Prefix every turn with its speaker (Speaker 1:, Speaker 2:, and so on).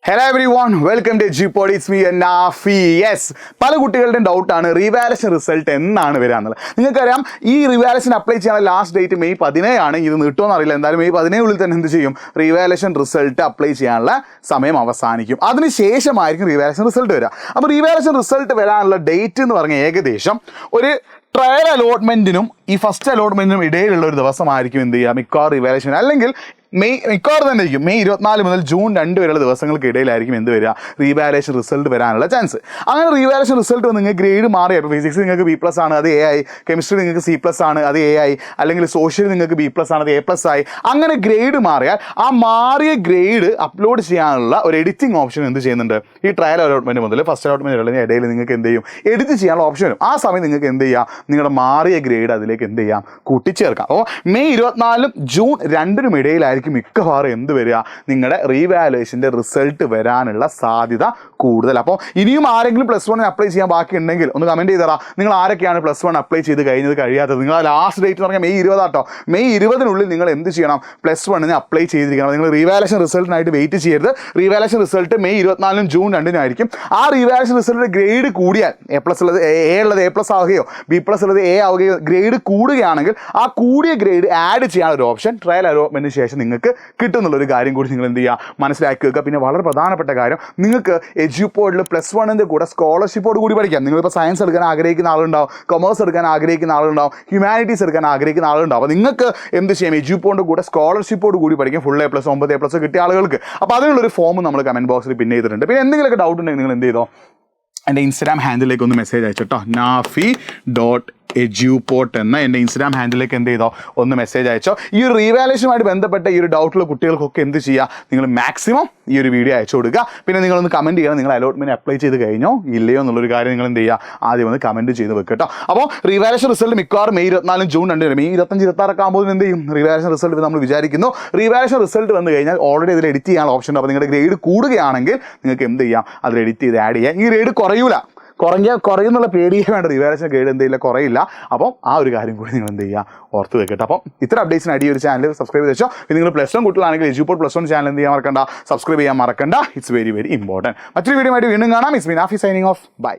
Speaker 1: Hello everyone, welcome to G-Pod. It's me, Nafi. Yes, പല കുട്ടികളുടെയും ഡൗട്ടാണ് revaluation result എന്നാണ് വരാന്നുള്ളത്. നിങ്ങൾക്കറിയാം ഈ റിവാലുവേഷൻ അപ്ലൈ ചെയ്യാനുള്ള ലാസ്റ്റ് ഡേറ്റ് മെയ് 17 ഇത് നീട്ടുമെന്ന് അറിയില്ല. എന്തായാലും മെയ് 17 തന്നെ എന്ത് ചെയ്യും, റിവാലുവേഷൻ റിസൾട്ട് അപ്ലൈ ചെയ്യാനുള്ള സമയം അവസാനിക്കും. അതിനുശേഷമായിരിക്കും റിവാലുവേഷൻ റിസൾട്ട് വരിക. അപ്പോൾ റിവാലുവേഷൻ റിസൾട്ട് വരാനുള്ള ഡേറ്റ് എന്ന് പറഞ്ഞാൽ ഏകദേശം ഒരു ട്രയൽ അലോട്ട്മെൻറ്റിനും ഈ ഫസ്റ്റ് അലോട്ട്മെൻറ്റിനും ഇടയിലുള്ള ഒരു ദിവസമായിരിക്കും എന്ത് ചെയ്യുക, മിക്കവാറും റിവാലുവേഷൻ അല്ലെങ്കിൽ മിക്കവാറും തന്നെ ആയിരിക്കും മെയ് 24 മുതൽ ജൂൺ 2 വരെയുള്ള ദിവസങ്ങൾക്ക് ഇടയിലായിരിക്കും എന്ത് വരിക, റീവാലുവേഷൻ റിസൾട്ട് വരാനുള്ള ചാൻസ്. അങ്ങനെ റീവാലുവേഷൻ റിസൾട്ട് നിങ്ങൾക്ക് ഗ്രേഡ് മാറി, ഇപ്പോൾ ഫിസിക്സ് നിങ്ങൾക്ക് B+ ആണ്, അത് A ആയി. കെമിസ്ട്രി നിങ്ങൾക്ക് C+ ആണ്, അത് A ആയി. അല്ലെങ്കിൽ സോഷ്യൽ നിങ്ങൾക്ക് B+ ആണ്, അത് A+ ആയി. അങ്ങനെ ഗ്രേഡ് മാറിയാൽ ആ മാറിയ ഗ്രേഡ് അപ്ലോഡ് ചെയ്യാനുള്ള ഒരു എഡിറ്റിംഗ് ഓപ്ഷൻ എന്ത് ചെയ്യുന്നുണ്ട്, ഈ ട്രയൽ അലോട്ട്മെൻറ്റ് മുതൽ ഫസ്റ്റ് അലോട്ട്മെൻറ്റ് ഇടയിൽ നിങ്ങൾക്ക് എന്ത് ചെയ്യും, എഡിറ്റ് ചെയ്യാനുള്ള ഓപ്ഷൻ വരും. ആ സമയം നിങ്ങൾക്ക് എന്ത് ചെയ്യാം, നിങ്ങളുടെ മാറിയ ഗ്രേഡ് അതിലേക്ക് എന്ത് ചെയ്യാം, കൂട്ടിച്ചേർക്കാം. അപ്പോൾ മെയ് 24 ജൂൺ 2 ഇടയിലായിരിക്കും മിക്കവാറും എന്ത് വരിക, നിങ്ങളുടെ റീവാലുവേഷൻ്റെ റിസൾട്ട് വരാനുള്ള സാധ്യത കൂടുതൽ. അപ്പോൾ ഇനിയും ആരെങ്കിലും +1 അപ്ലൈ ചെയ്യാൻ ബാക്കിയുണ്ടെങ്കിൽ ഒന്ന് കമൻറ്റ് ചെയ്തറാ, നിങ്ങൾ ആരൊക്കെയാണ് +1 അപ്ലൈ ചെയ്ത് കഴിയാത്തത്. നിങ്ങൾ ലാസ്റ്റ് ഡേറ്റ് എന്ന് പറഞ്ഞാൽ മെയ് 20 ആട്ടോ. മെയ് 20 നിങ്ങൾ എന്ത് ചെയ്യണം, +1 അപ്ലൈ ചെയ്തിരിക്കണം. നിങ്ങൾ റീവാലുവേഷൻ റിസൾട്ടിനായിട്ട് വെയിറ്റ് ചെയ്യരുത്. റീവാലുവേഷൻ റിസൾട്ട് മെയ് 24 ജൂൺ 2 ആയിരിക്കും. ആ റീവാലുവേഷൻ റിസൾട്ടിൻ്റെ ഗ്രേഡ് കൂടിയാൽ A+ ഉള്ളത് A ഉള്ളത് A+ ആവുകയോ B+ ഉള്ളത് A ആവുകയോ ഗ്രേഡ് കൂടുകയാണെങ്കിൽ ആ കൂടിയ ഗ്രേഡ് ആഡ് ചെയ്യാനുള്ള ഒരു ഓപ്ഷൻ ട്രയൽ അലോട്ട്മെൻറ്റിന് ശേഷം നിങ്ങൾക്ക് കിട്ടുന്നുള്ളൊരു കാര്യം കൂടി നിങ്ങൾ എന്ത് ചെയ്യുക, മനസ്സിലാക്കി വെക്കുക. പിന്നെ വളരെ പ്രധാനപ്പെട്ട കാര്യം, നിങ്ങൾക്ക് എഡ്യൂപോഡിൽ +1 കൂടെ സ്കോളർഷിപ്പോട് കൂടി പഠിക്കാം. നിങ്ങളിപ്പോൾ സയൻസ് എടുക്കാൻ ആഗ്രഹിക്കുന്ന ആളുണ്ടാവും, കൊമേഴ്സ് എടുക്കാൻ ആഗ്രഹിക്കുന്ന ആളുണ്ടാവും, ഹ്യൂമാനിറ്റീസ് എടുക്കാൻ ആഗ്രഹിക്കുന്ന ആളുണ്ടാവും. അപ്പോൾ നിങ്ങൾക്ക് എന്ത് ചെയ്യാം, എഡ്യൂപോഡിൻ്റെ കൂടെ സ്കോളർഷിപ്പോട് കൂടി പഠിക്കാം. ഫുൾ A+, 9 A+ കിട്ടിയ ആളുകൾക്ക്. അപ്പോൾ അതിനുള്ളൊരു ഫോം നമ്മൾ കമൻറ്റ് ബോക്സിൽ പിൻ ചെയ്തിട്ടുണ്ട്. പിന്നെ എന്തെങ്കിലുമൊക്കെ ഡൗട്ട് ഉണ്ടെങ്കിൽ നിങ്ങൾ എന്ത് ചെയ്തോ, എൻ്റെ ഇൻസ്റ്റാഗ്രാം ഹാൻഡിലേക്ക് ഒന്ന് മെസ്സേജ് അയച്ചോട്ടോ. nafi.eduport എന്ന എൻ്റെ ഇൻസ്റ്റാഗ്രാം ഹാൻഡിലേക്ക് എന്ത് ചെയ്തോ, ഒന്ന് മെസ്സേജ് അയച്ചോ. ഈ ഒരു റീവാലുവേഷനുമായിട്ട് ബന്ധപ്പെട്ട ഈ ഒരു ഡൗട്ടുള്ള കുട്ടികൾക്കൊക്കെ എന്ത് ചെയ്യുക, നിങ്ങൾ മാക്സിമം ഈ ഒരു വീഡിയോ അയച്ചു കൊടുക്കുക. പിന്നെ നിങ്ങളൊന്ന് കമൻറ്റ് ചെയ്യണം, നിങ്ങൾ അലോട്ട്മെൻറ്റ് അപ്ലൈ ചെയ്ത് കഴിഞ്ഞോ ഇല്ലയോ എന്നുള്ളൊരു കാര്യം നിങ്ങൾ എന്ത് ചെയ്യുക, ആദ്യം ഒന്ന് കമൻറ്റ് ചെയ്ത് വെക്കുക കേട്ടോ. അപ്പോൾ റീവാലുവേഷൻ റിസൾട്ട് മിക്കവാറും മെയ് 24 ജൂൺ 2 മെയ് 25, 26 ആകുമ്പോൾ എന്ത് ചെയ്യും, റീവാലുവേഷൻ റിസൾട്ട് നമ്മൾ വിചാരിക്കുന്നു. റീവാലുവേഷൻ റിസൾട്ട് വന്നു കഴിഞ്ഞാൽ ഓൾറെഡി അതിൽ എഡിറ്റ് ചെയ്യാനുള്ള ഓപ്ഷൻ ഉണ്ട്. അപ്പോൾ നിങ്ങളുടെ ഗ്രേഡ് കൂടുകയാണെങ്കിൽ നിങ്ങൾക്ക് എന്ത് ചെയ്യാം, അതിൽ എഡിറ്റ് ചെയ്ത് ആഡ് ചെയ്യാം. ഈ ഗ്രേഡ് കുറയുന്നുള്ള പേടിയേ വേണ്ട, റിവാലുവേഷൻ ഗ്രേഡ് എന്തെയില്ല, കുറയില്ല. അപ്പം ആ ഒരു കാര്യം കൂടി നിങ്ങൾ എന്ത് ചെയ്യുക, ഓർത്ത് വെക്കട്ടെ. അപ്പം ഇത്ര അപ്ഡേറ്റ്സിനായിട്ട് ഈ ഒരു ചാനൽ സബ്സ്ക്രൈബ് ചെയ്ത് വെച്ചോ. പിന്നെ നിങ്ങൾ +1 കുട്ടികളാണെങ്കിൽ എഡ്യൂപോഡ് +1 ചാനൽ എന്ത് ചെയ്യാൻ മറക്കണ്ട, സബ്സ്ക്രൈബ് ചെയ്യാൻ മറക്കണ്ട. It's very very important. മറ്റൊരു വീഡിയോ ആയിട്ട് വീണ്ടും കാണാം. It's me Nafi signing off. By.